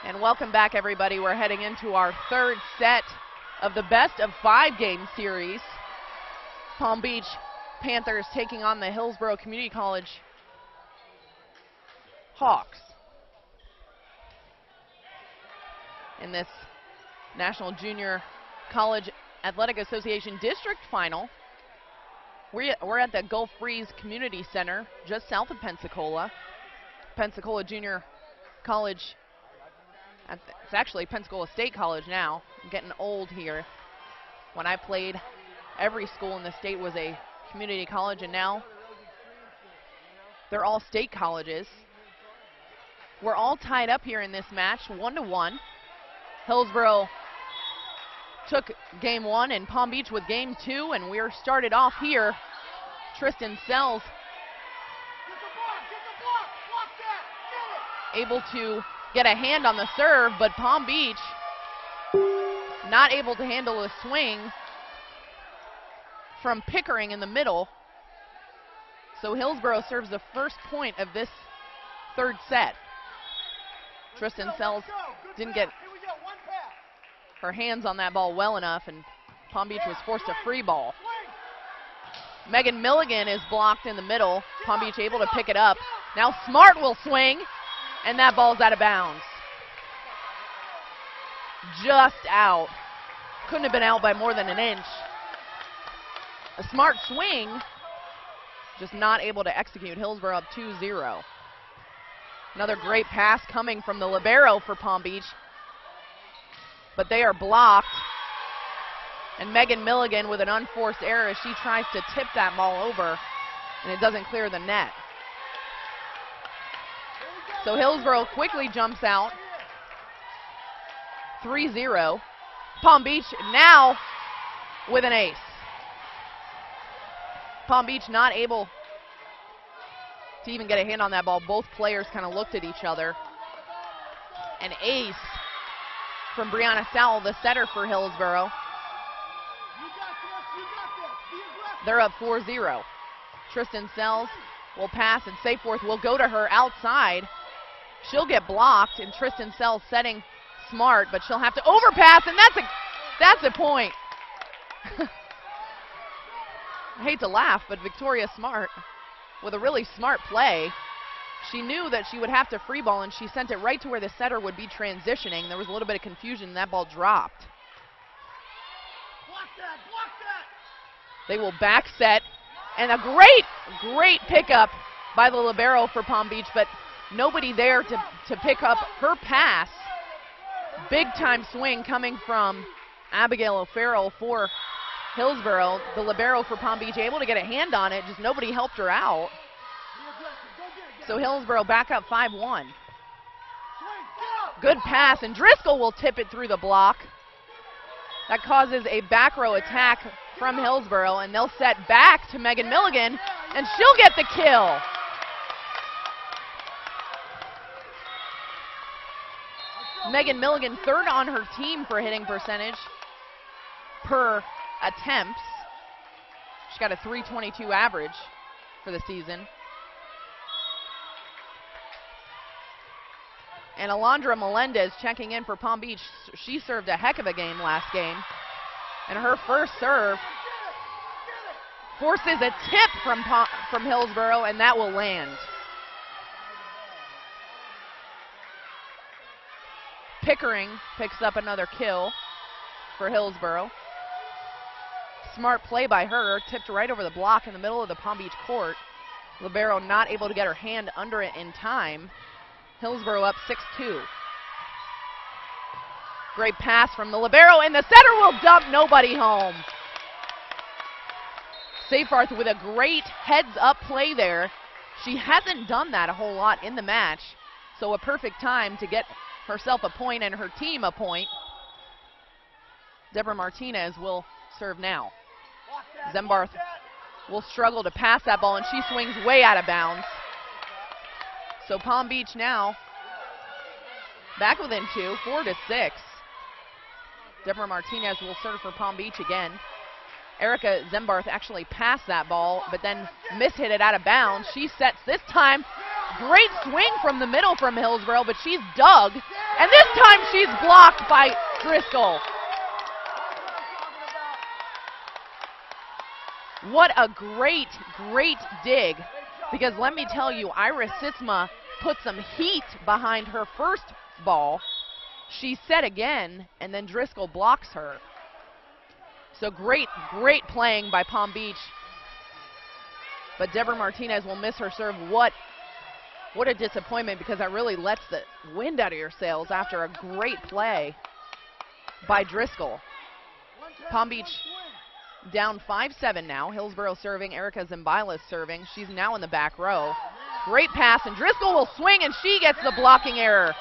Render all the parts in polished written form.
And welcome back, everybody. We're heading into our third set of the best of 5 game series. Palm Beach Panthers taking on the Hillsborough Community College Hawks in this National Junior College Athletic Association District Final. We're at the Gulf Breeze Community Center just south of Pensacola. Pensacola Junior College, it's actually Pensacola State College now. I'm getting old here. When I played, every school in the state was a community college, and now they're all state colleges. We're all tied up here in this match, 1-1. Hillsborough took game 1 and Palm Beach with game 2, and we're started off here. Tristan Sells able to get a hand on the serve, but Palm Beach not able to handle a swing from Pickering in the middle. So Hillsborough serves the first point of this third set. Tristan Sells didn't get her hands on that ball well enough, and Palm Beach was forced a free ball. Megan Milligan is blocked in the middle. Palm Beach able to pick it up. Now Smart will swing, and that ball's out of bounds. Just out. Couldn't have been out by more than an inch. A Smart swing, just not able to execute. Hillsborough up 2-0. Another great pass coming from the libero for Palm Beach, but they are blocked. And Megan Milligan with an unforced error as she tries to tip that ball over, and it doesn't clear the net. So Hillsborough quickly jumps out. 3-0. Palm Beach now with an ace. Palm Beach not able to even get a hand on that ball. Both players kind of looked at each other. An ace from Brianna Sowell, the setter for Hillsborough. They're up 4-0. Tristan Sells will pass, and Safeworth will go to her outside. She'll get blocked, and Tristan Sells setting Smart, but she'll have to overpass, and that's a point. I hate to laugh, but Victoria Smart with a really smart play. She knew that she would have to free ball, and she sent it right to where the setter would be transitioning. There was a little bit of confusion, and that ball dropped. Block that. They will back set, and a great pickup by the libero for Palm Beach, but nobody there to pick up her pass. Big time swing coming from Abigail O'Farrell for Hillsborough. The libero for Palm Beach able to get a hand on it, just nobody helped her out. So Hillsborough back up 5-1. Good pass, and Driscoll will tip it through the block. That causes a back row attack from Hillsborough, and they'll set back to Megan Milligan, and she'll get the kill. Megan Milligan, third on her team for hitting percentage per attempts. She's got a .322 average for the season. And Alondra Melendez checking in for Palm Beach. She served a heck of a game last game. And her first serve forces a tip from Hillsborough, and that will land. Pickering picks up another kill for Hillsborough. Smart play by her, tipped right over the block in the middle of the Palm Beach court. Libero not able to get her hand under it in time. Hillsborough up 6-2. Great pass from the libero, and the setter will dump nobody home. Seyfarth with a great heads-up play there. She hasn't done that a whole lot in the match, so a perfect time to get herself a point and her team a point. Deborah Martinez will serve now. Zembarth will struggle to pass that ball, and she swings way out of bounds. So Palm Beach now back within 2, 4-6. Deborah Martinez will serve for Palm Beach again. Erica Zembarth actually passed that ball, but then mishit it out of bounds. She sets this time. Great swing from the middle from Hillsborough, but she's dug, And this time she's blocked by Driscoll. What a great, great dig. Because let me tell you, Iris Sitzma put some heat behind her first ball. She set again, and then Driscoll blocks her. So great, great playing by Palm Beach. But Deborah Martinez will miss her serve. What a disappointment, because that really lets the wind out of your sails after a great play by Driscoll. Palm Beach down 5-7 now. Hillsborough serving, Erica Zimbilas serving. She's now in the back row. Great pass, and Driscoll will swing, and she gets the blocking error.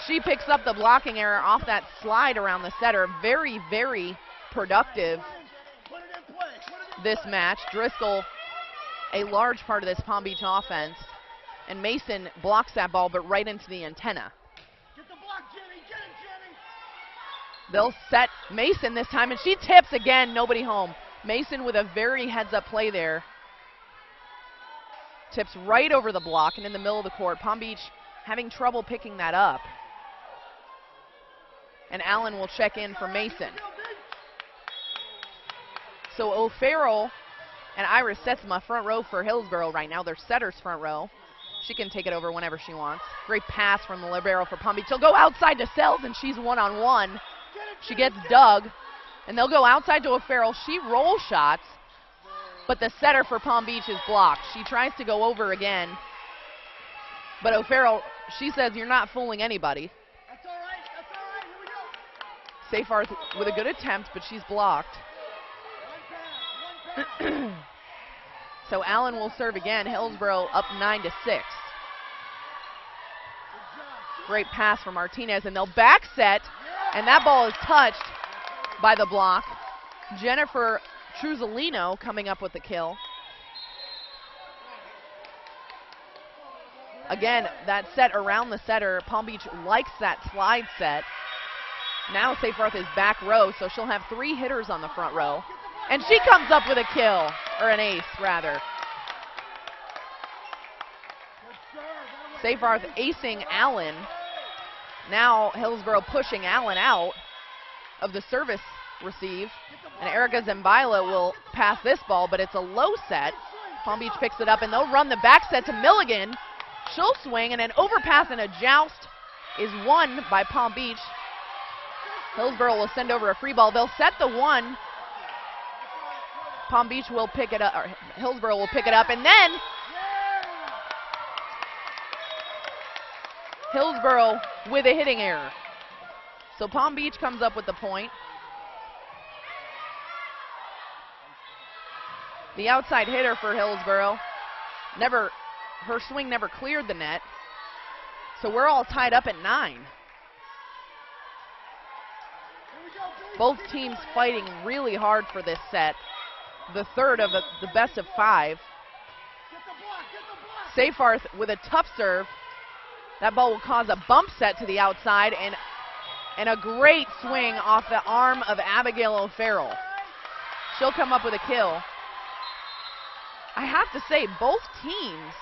She picks up the blocking error off that slide around the setter. Very, very productive this match. Driscoll, a large part of this Palm Beach offense. And Mason blocks that ball, but right into the antenna. Get the block, Jenny. Get it, Jenny. They'll set Mason this time, and she tips again. Nobody home. Mason with a very heads-up play there. Tips right over the block and in the middle of the court. Palm Beach having trouble picking that up. And Allen will check in for Mason. So O'Farrell and Iris Sitzma front row for Hillsborough right now. They're setters front row. She can take it over whenever she wants. Great pass from the libero for Palm Beach. She'll go outside to Sells, and she's one-on-one. She gets dug, and they'll go outside to O'Farrell. She rolls shots, but the setter for Palm Beach is blocked. She tries to go over again, but O'Farrell, she says, "You're not fooling anybody." That's all right. That's all right. Here we go. Seyfarth with a good attempt, but she's blocked. One pass. So Allen will serve again. Hillsborough up 9-6. Great pass from Martinez, and they'll back set, and that ball is touched by the block. Jennifer Truzolino coming up with the kill. Again, that set around the setter. Palm Beach likes that slide set. Now Seyfarth is back row, so she'll have 3 hitters on the front row. And she comes up with a kill, or an ace, rather. Seyfarth acing Allen. Now Hillsborough pushing Allen out of the service receive. And Erica Zambila will pass this ball, but it's a low set. Palm Beach picks it up, and they'll run the back set to Milligan. She'll swing, and an overpass and a joust is won by Palm Beach. Hillsborough will send over a free ball. They'll set the one. Palm Beach will pick it up, or Hillsborough will pick it up, and then Hillsborough with a hitting error. So Palm Beach comes up with the point. The outside hitter for Hillsborough, her swing never cleared the net. So we're all tied up at 9. Both teams fighting really hard for this set. The third of the best of 5. Seyfarth with a tough serve. That ball will cause a bump set to the outside, and a great swing off the arm of Abigail O'Farrell. She'll come up with a kill. I have to say, both teams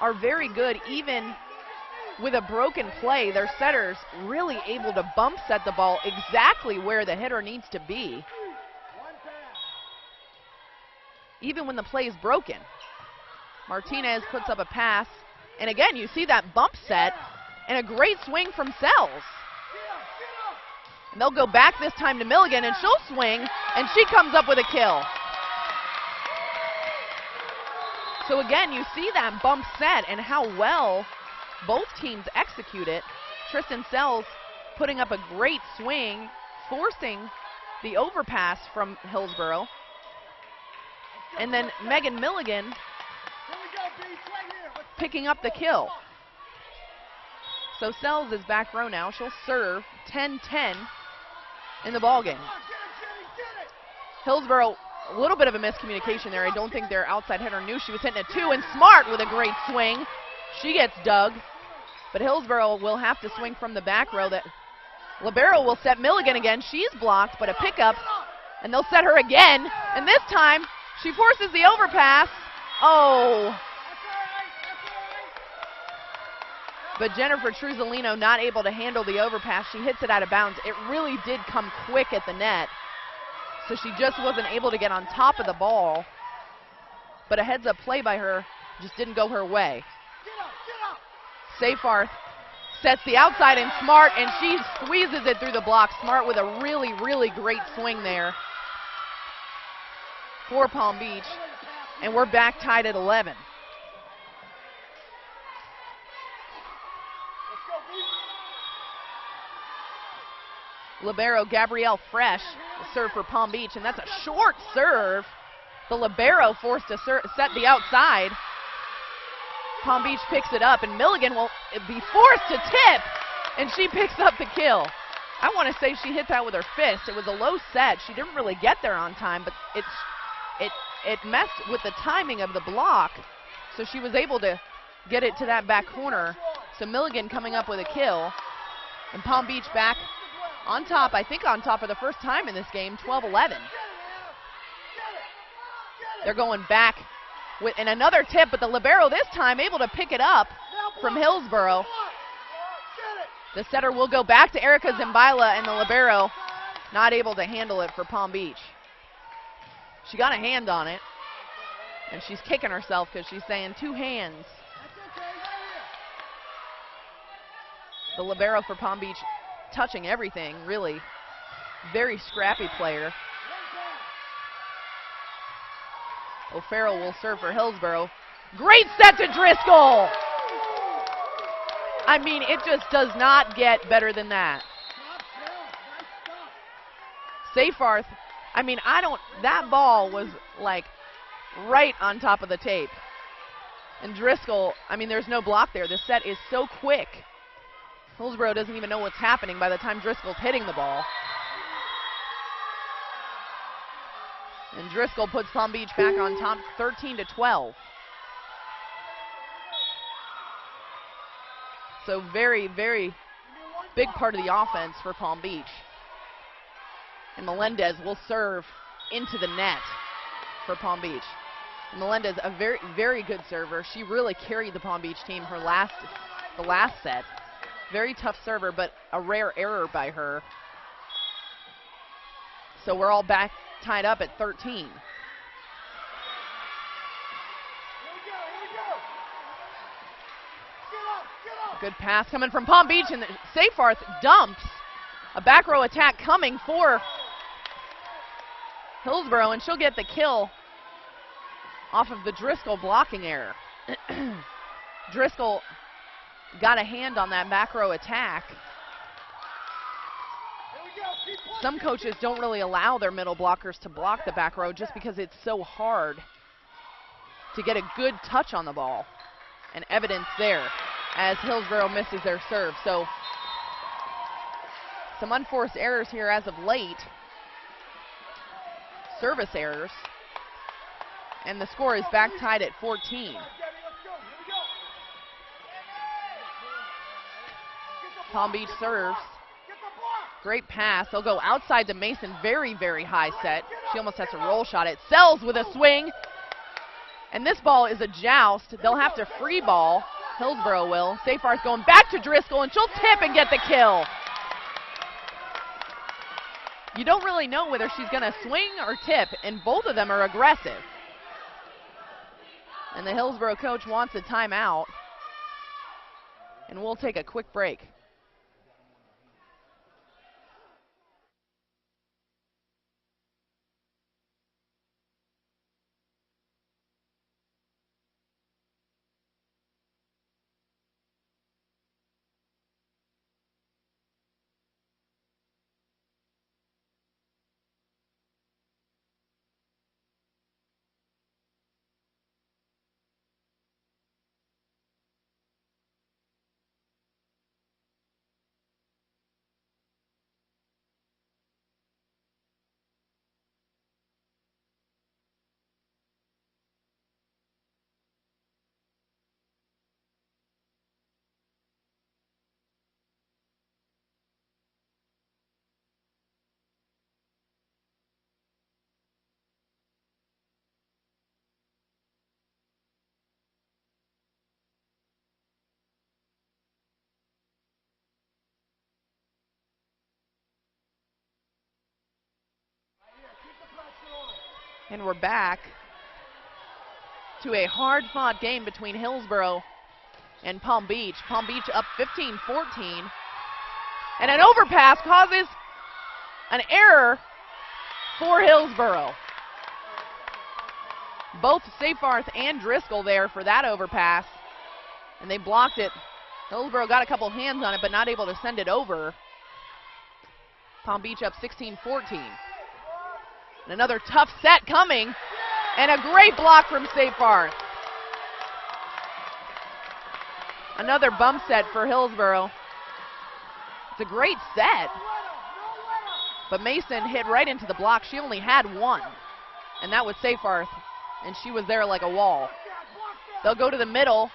are very good, even with a broken play. Their setters really able to bump set the ball exactly where the hitter needs to be, even when the play is broken. Martinez puts up a pass, and again, you see that bump set and a great swing from Sells. And they'll go back this time to Milligan, and she'll swing, and she comes up with a kill. So again, you see that bump set and how well both teams execute it. Tristan Sells putting up a great swing, forcing the overpass from Hillsborough. And then Megan Milligan picking up the kill. So Sells is back row now. She'll serve 10-10 in the ballgame. Hillsborough, a little bit of a miscommunication there. I don't think their outside hitter knew she was hitting a 2, and Smart with a great swing. She gets dug, but Hillsborough will have to swing from the back row. That libero will set Milligan again. She's blocked, but a pickup, and they'll set her again, and this time she forces the overpass. Oh. But Jennifer Truzolino not able to handle the overpass. She hits it out of bounds. It really did come quick at the net, so she just wasn't able to get on top of the ball. But a heads-up play by her just didn't go her way. Seyfarth sets the outside and Smart, and she squeezes it through the block. Smart with a really, really great swing there for Palm Beach. And we're back tied at 11. Libero Gabrielle Fresh will serve for Palm Beach, and that's a short serve. The libero forced to set the outside. Palm Beach picks it up, and Milligan will be forced to tip, and she picks up the kill. I want to say she hit that with her fist. It was a low set. She didn't really get there on time, but it messed with the timing of the block, so she was able to get it to that back corner. So Milligan coming up with a kill, and Palm Beach back on top, I think on top for the first time in this game, 12-11. They're going back with and another tip, but the libero this time able to pick it up from Hillsborough. The setter will go back to Erica Zimbaila, and the libero not able to handle it for Palm Beach. She got a hand on it, and she's kicking herself because she's saying 2 hands. The libero for Palm Beach touching everything, really. Very scrappy player. O'Farrell will serve for Hillsborough. Great set to Driscoll! I mean, it just does not get better than that. Seyfarth, I mean, that ball was like right on top of the tape. And Driscoll, I mean, there's no block there. This set is so quick. Hillsborough doesn't even know what's happening by the time Driscoll's hitting the ball. And Driscoll puts Palm Beach back on top, 13-12. So very, very big part of the offense for Palm Beach. And Melendez will serve into the net for Palm Beach. And Melendez, a very, very good server. She really carried the Palm Beach team the last set. Very tough server, but a rare error by her. So we're all back tied up at 13. Good pass coming from Palm Beach, and Seyfarth dumps. A back row attack coming for Hillsborough, and she'll get the kill off of the Driscoll blocking error. Driscoll got a hand on that back row attack. Some coaches don't really allow their middle blockers to block the back row just because it's so hard to get a good touch on the ball. And evidence there as Hillsborough misses their serve. So some unforced errors here as of late. Service errors. And the score is back tied at 14. Palm Beach serves. Great pass. They'll go outside to Mason. Very, very high set. She almost has to roll shot it. Sells with a swing. And this ball is a joust. They'll have to free ball. Hillsborough will. Seyfarth going back to Driscoll, and she'll tip and get the kill. You don't really know whether she's going to swing or tip, and both of them are aggressive. And the Hillsborough coach wants a timeout. And we'll take a quick break. And we're back to a hard-fought game between Hillsboro and Palm Beach. Palm Beach up 15-14. And an overpass causes an error for Hillsboro. Both Seyfarth and Driscoll there for that overpass, and they blocked it. Hillsboro got a couple hands on it, but not able to send it over. Palm Beach up 16-14. And another tough set coming, and a great block from Seyfarth. Another bump set for Hillsboro. It's a great set, but Mason hit right into the block. She only had one, and that was Seyfarth, and she was there like a wall. They'll go to the middle,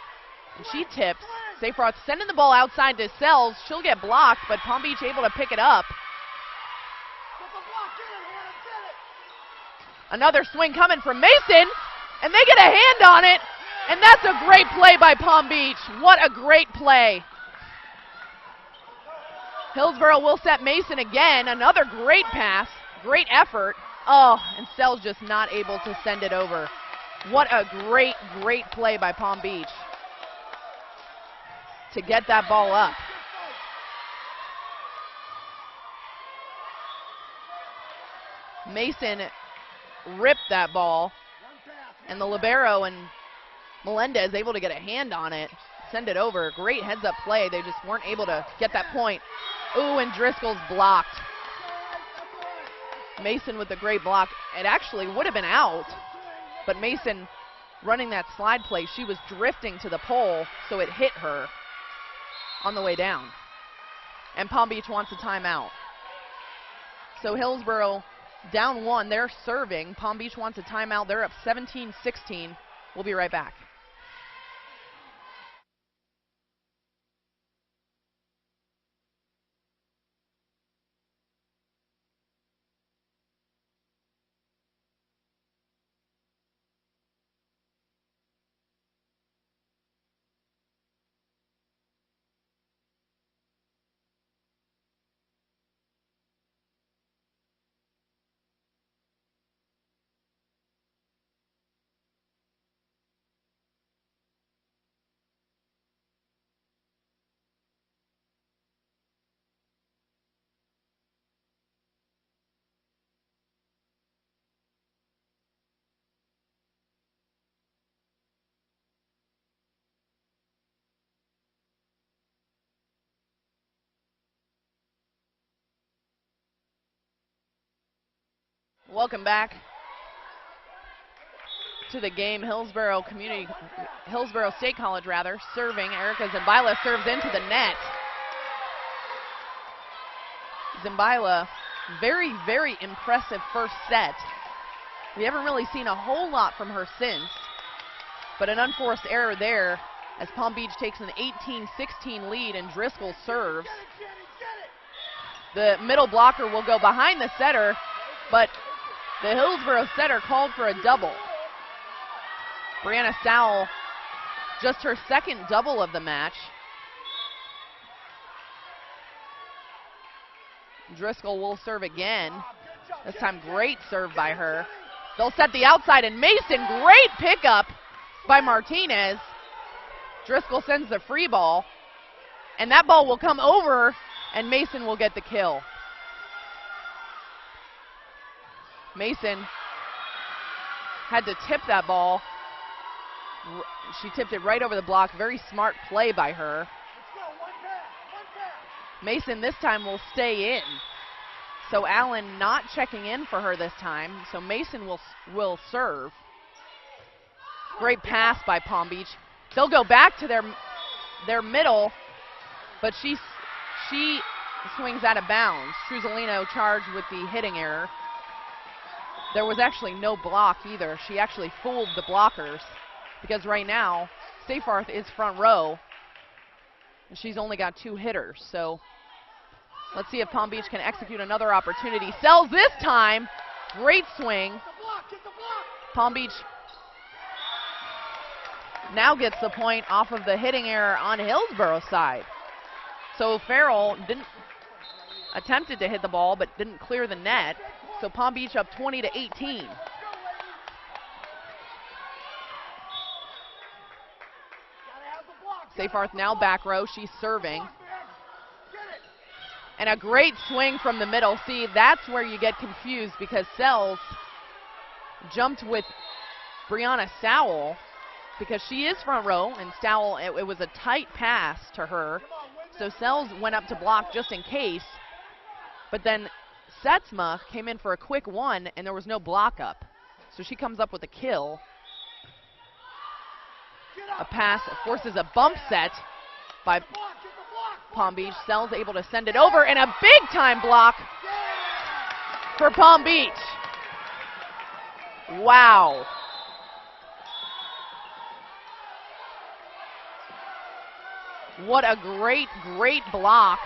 and she tips. Seyfarth sending the ball outside to Sells. She'll get blocked, but Palm Beach able to pick it up. Another swing coming from Mason, and they get a hand on it, and that's a great play by Palm Beach. What a great play. Hillsboro will set Mason again. Another great pass, great effort. Oh, and Sells just not able to send it over. What a great, great play by Palm Beach to get that ball up. Mason ripped that ball, and the libero and Melendez able to get a hand on it, send it over. Great heads-up play. They just weren't able to get that point. Ooh, and Driscoll's blocked. Mason with a great block. It actually would have been out, but Mason running that slide play, she was drifting to the pole, so it hit her on the way down. And Palm Beach wants a timeout. So Hillsboro down one, they're serving. Palm Beach wants a timeout. They're up 17-16. We'll be right back. Welcome back to the game. Hillsboro State College serving. Erica Zimbaila serves into the net. Zimbaila, very, very impressive first set. We haven't really seen a whole lot from her since, but an unforced error there as Palm Beach takes an 18-16 lead and Driscoll serves. The middle blocker will go behind the setter, but the Hillsboro setter called for a double. Brianna Sowell, just her second double of the match. Driscoll will serve again. This time, great serve by her. They'll set the outside, and Mason, great pickup by Martinez. Driscoll sends the free ball, and that ball will come over, and Mason will get the kill. Mason had to tip that ball. She tipped it right over the block. Very smart play by her. Mason this time will stay in. So Allen not checking in for her this time. So Mason will serve. Great pass by Palm Beach. They'll go back to their middle, but she swings out of bounds. Truzolino charged with the hitting error. There was actually no block either. She actually fooled the blockers because right now Seyfarth is front row and she's only got 2 hitters. So let's see if Palm Beach can execute another opportunity. Sells this time. Great swing. Palm Beach now gets the point off of the hitting error on Hillsboro's side. So Farrell attempted to hit the ball but didn't clear the net. So Palm Beach up 20-18. Seyfarth now back row. She's serving. And a great swing from the middle. See, that's where you get confused because Sells jumped with Brianna Stowell because she is front row, and Stowell, it was a tight pass to her. So Sells went up to block just in case. But then Setsma came in for a quick one, and there was no block up. So she comes up with a kill. A pass forces a bump set by Palm Beach. Sells able to send it over, and a big time block for Palm Beach. Wow. What a great, great block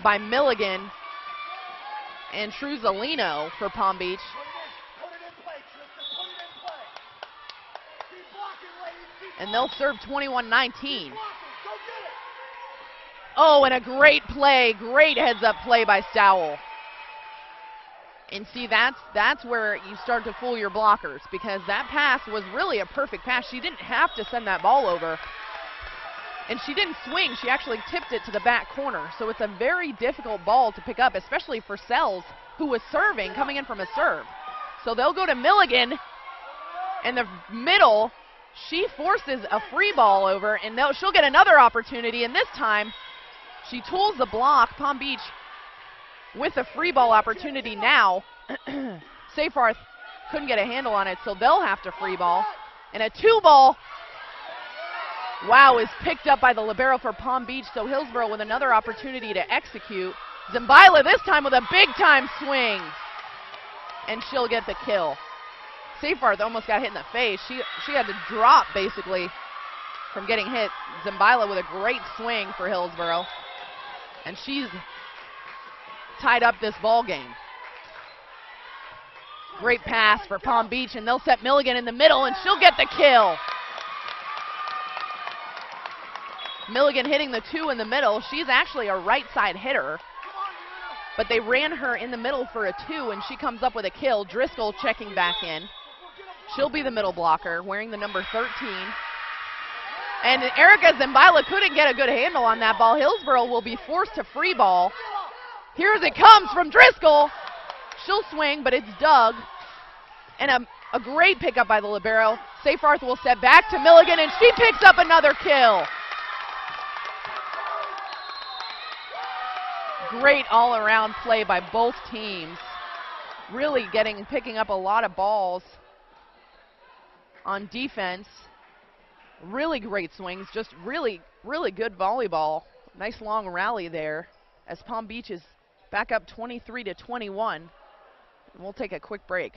by Milligan and Truzolino for Palm Beach. And they'll serve 21-19. Oh, and a great play, great heads-up play by Stowell. And see, that's where you start to fool your blockers because that pass was really a perfect pass. She didn't have to send that ball over. And she didn't swing, she actually tipped it to the back corner. So it's a very difficult ball to pick up, especially for Sells, who was serving, coming in from a serve. So they'll go to Milligan in the middle. She forces a free ball over, and she'll get another opportunity, and this time she tools the block. Palm Beach with a free ball opportunity now. Seyfarth couldn't get a handle on it, so they'll have to free ball. And a 2-ball, wow, is picked up by the libero for Palm Beach, so Hillsborough with another opportunity to execute. Zimbaila this time with a big-time swing, and she'll get the kill. Seyfarth almost got hit in the face. She had to drop, basically, from getting hit. Zimbaila with a great swing for Hillsborough, and she's tied up this ball game. Great pass for Palm Beach, and they'll set Milligan in the middle, and she'll get the kill. Milligan hitting the 2 in the middle. She's actually a right side hitter, but they ran her in the middle for a 2, and she comes up with a kill. Driscoll checking back in. She'll be the middle blocker, wearing the number 13. And Erica Zimbaila couldn't get a good handle on that ball. Hillsborough will be forced to free ball. Here as it comes from Driscoll. She'll swing, but it's dug. And a great pickup by the libero. Seyfarth will set back to Milligan, and she picks up another kill. Great all-around play by both teams. Really picking up a lot of balls on defense. Really great swings, just really, really good volleyball. Nice long rally there as Palm Beach is back up 23-21. And we'll take a quick break.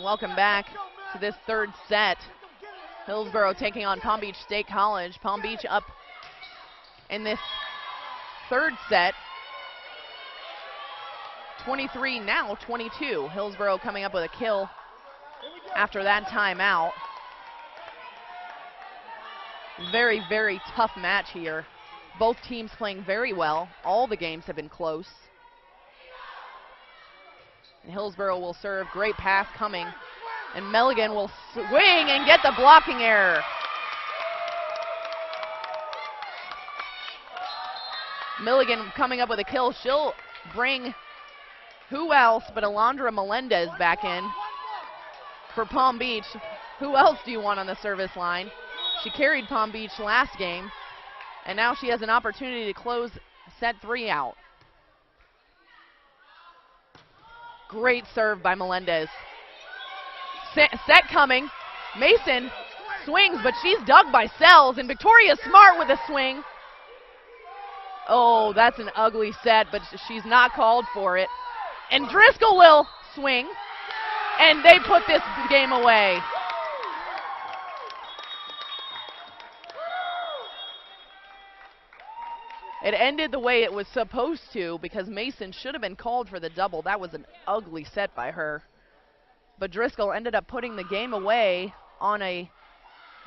Welcome back to this third set. Hillsborough taking on Palm Beach State College. Palm Beach up in this third set. 23 now, 22. Hillsborough coming up with a kill after that timeout. Very, very tough match here. Both teams playing very well. All the games have been close. And Hillsborough will serve. Great pass coming. And Milligan will swing and get the blocking error. Milligan coming up with a kill. She'll bring Who else but Alondra Melendez back in for Palm Beach? Who else do you want on the service line? She carried Palm Beach last game, and now she has an opportunity to close set 3 out. Great serve by Melendez. Set coming. Mason swings, but she's dug by Sells, and Victoria Smart with a swing. Oh, that's an ugly set, but she's not called for it. And Driscoll will swing, and they put this game away. It ended the way it was supposed to because Mason should have been called for the double. That was an ugly set by her. But Driscoll ended up putting the game away on a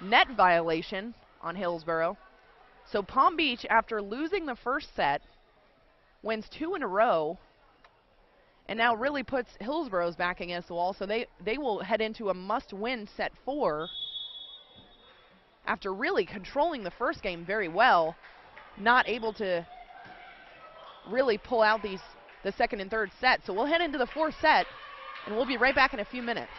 net violation on Hillsborough. So Palm Beach, after losing the first set, wins 2 in a row and now really puts Hillsborough's back against the wall. So they will head into a must-win set 4 after really controlling the first game very well, not able to really pull out the second and third set. So we'll head into the 4th set, and we'll be right back in a few minutes.